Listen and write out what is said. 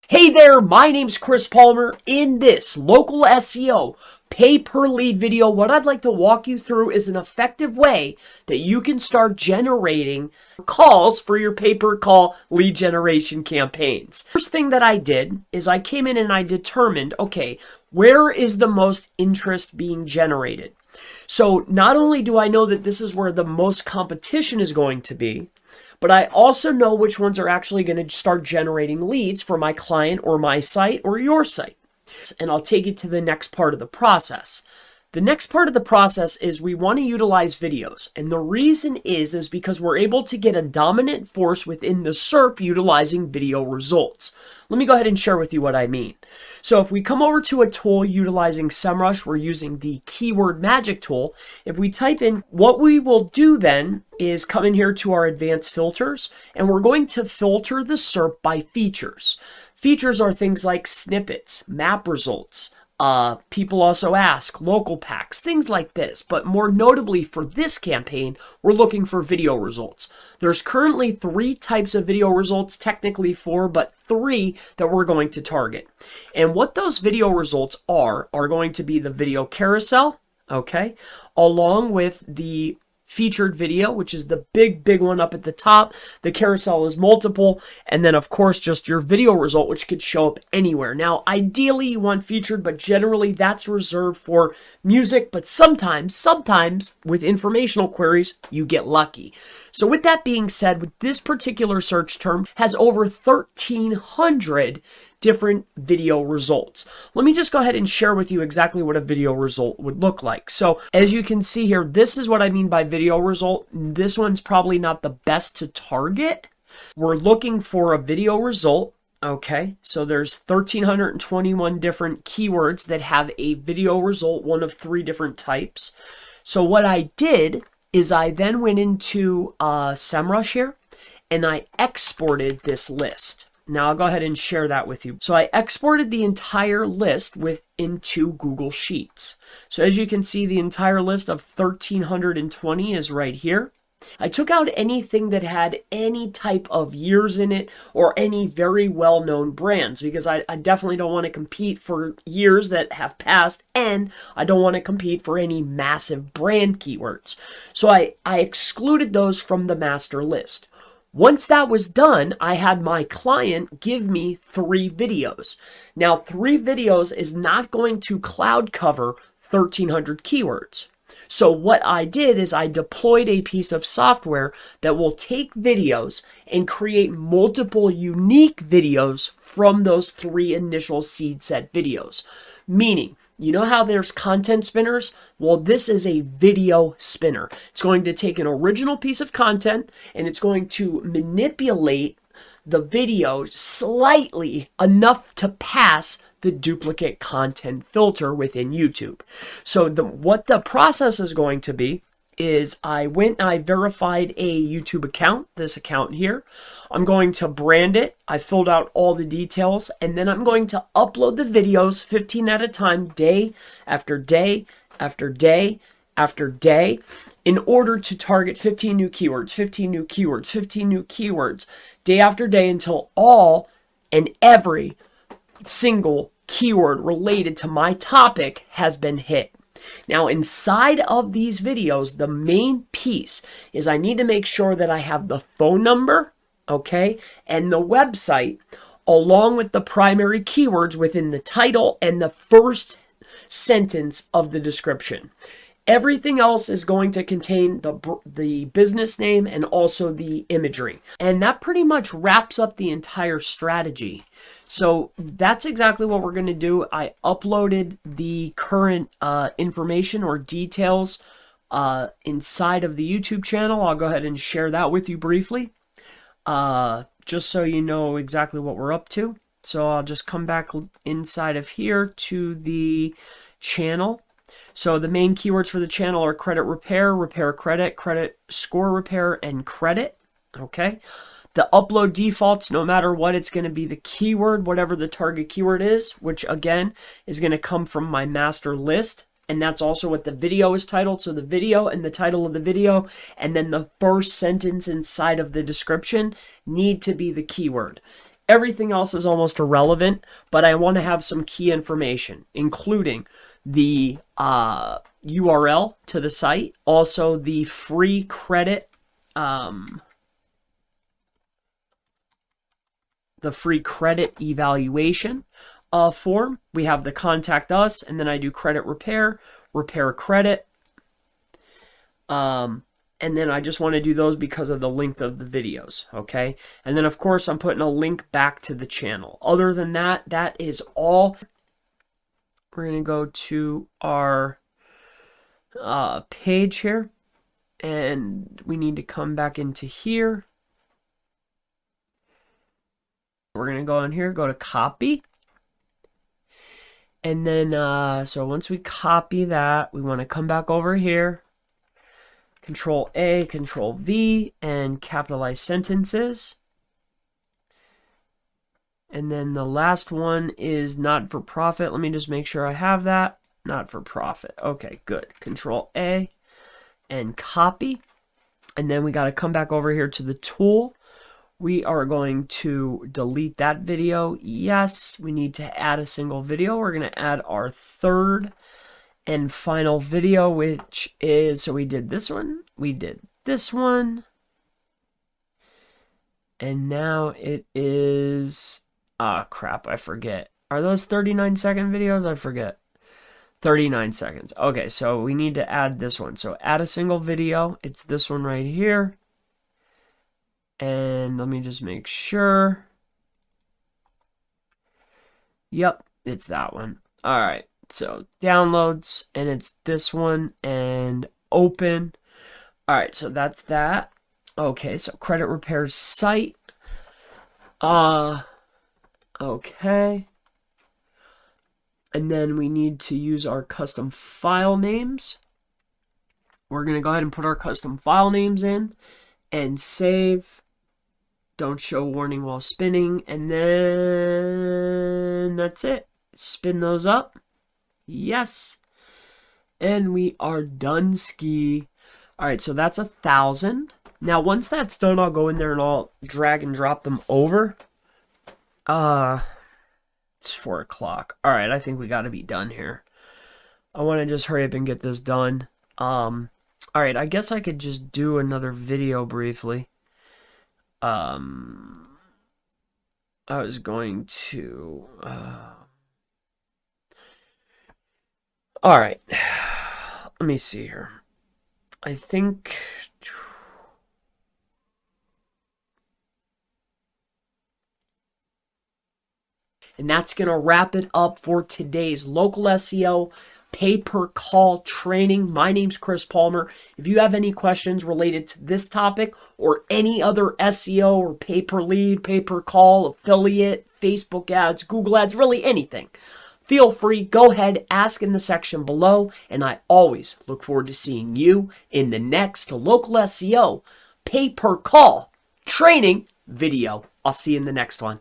Hey there, my name's Chris Palmer. In this local SEO pay per lead video, what I'd like to walk you through is an effective way that you can start generating calls for your pay per call lead generation campaigns. First thing that I did is I came in and I determined, okay, where is the most interest being generated? So not only do I know that this is where the most competition is going to be, but I also know which ones are actually going to start generating leads for my client or my site or your site. And I'll take it to the next part of the process. The next part of the process is we want to utilize videos. And the reason is because we're able to get a dominant force within the SERP utilizing video results. Let me go ahead and share with you what I mean. So if we come over to a tool utilizing SEMrush, we're using the keyword magic tool. If we type in, what we will do then is come in here to our advanced filters, and we're going to filter the SERP by features. Features are things like snippets, map results, people also ask, local packs, things like this. But more notably for this campaign, we're looking for video results. There's currently 3 types of video results, technically 4, but 3 that we're going to target. And what those video results are going to be the video carousel, okay, along with the featured video, which is the big one up at the top. The carousel is multiple, and then of course just your video result, which could show up anywhere. Now ideally you want featured, but generally that's reserved for music, but sometimes with informational queries you get lucky. So with that being said, with this particular search term has over 1,300 different video results. Let me just go ahead and share with you exactly what a video result would look like. So as you can see here, this is what I mean by video result. This one's probably not the best to target. We're looking for a video result. Okay, so there's 1,321 different keywords that have a video result, one of 3 different types. So what I did is I then went into SEMrush here and I exported this list. Now I'll go ahead and share that with you. So I exported the entire list into Google Sheets. So as you can see, the entire list of 1,320 is right here. I took out anything that had any type of years in it or any very well-known brands, because I definitely don't want to compete for years that have passed, and I don't want to compete for any massive brand keywords. So I excluded those from the master list. Once that was done, I had my client give me 3 videos. Now, 3 videos is not going to cloud cover 1,300 keywords. So what I did is I deployed a piece of software that will take videos and create multiple unique videos from those 3 initial seed set videos. Meaning, you know how there's content spinners? Well, this is a video spinner. It's going to take an original piece of content and it's going to manipulate the video slightly enough to pass the duplicate content filter within YouTube. So what the process is going to be is I went and I verified a YouTube account, this account here. I'm going to brand it. I filled out all the details, and then I'm going to upload the videos 15 at a time, day after day after day after day, in order to target 15 new keywords, 15 new keywords, 15 new keywords, day after day, until all and every single keyword related to my topic has been hit. Now, inside of these videos, the main piece is I need to make sure that I have the phone number, okay, and the website, along with the primary keywords within the title and the first sentence of the description. Everything else is going to contain the business name and also the imagery. And that pretty much wraps up the entire strategy. So that's exactly what we're going to do. I uploaded the current information or details inside of the YouTube channel. I'll go ahead and share that with you briefly, just so you know exactly what we're up to. So I'll just come back inside of here to the channel. So the main keywords for the channel are credit repair, repair credit, credit score repair, and credit. Okay. The upload defaults, no matter what, it's going to be the keyword, whatever the target keyword is, which again is going to come from my master list. And that's also what the video is titled. So the video and the title of the video, and then the first sentence inside of the description need to be the keyword. Everything else is almost irrelevant, but I want to have some key information, including the URL to the site, also the free credit, evaluation form. We have the contact us, and then I do credit repair credit. And then I just want to do those because of the length of the videos, okay? And then, of course, I'm putting a link back to the channel. Other than that, that is all. We're going to go to our page here, and we need to come back into here. We're going to go in here, go to copy. And then, so once we copy that, we want to come back over here. Control A, Control V, and capitalize sentences. And then the last one is not for profit. Let me just make sure I have that. Not for profit. Okay, good. Control A and copy. And then we got to come back over here to the tool. We are going to delete that video. Yes, we need to add a single video. We're going to add our third and final video, which is, so we did this one, we did this one, and now it is, crap, I forget. Are those 39-second videos? I forget. 39 seconds. Okay, so we need to add this one. So add a single video. It's this one right here. And let me just make sure. Yep, it's that one. All right. So downloads, and it's this one, and open. All right, so that's that. Okay, so credit repair site. Okay. And then we need to use our custom file names. We're going to go ahead and put our custom file names in and save. Don't show warning while spinning. And then that's it. Spin those up. Yes. And we are done ski. All right, so that's 1,000. Now, once that's done, I'll go in there and I'll drag and drop them over. It's 4 o'clock. All right, I think we got to be done here. I want to just hurry up and get this done. All right, I guess I could just do another video briefly. I was going to... All right, let me see here. I think... And that's going to wrap it up for today's local SEO pay-per-call training. My name's Chris Palmer. If you have any questions related to this topic or any other SEO or pay-per-lead, pay-per-call, affiliate, Facebook ads, Google ads, really anything, feel free, go ahead, ask in the section below, and I always look forward to seeing you in the next local SEO pay-per-call training video. I'll see you in the next one.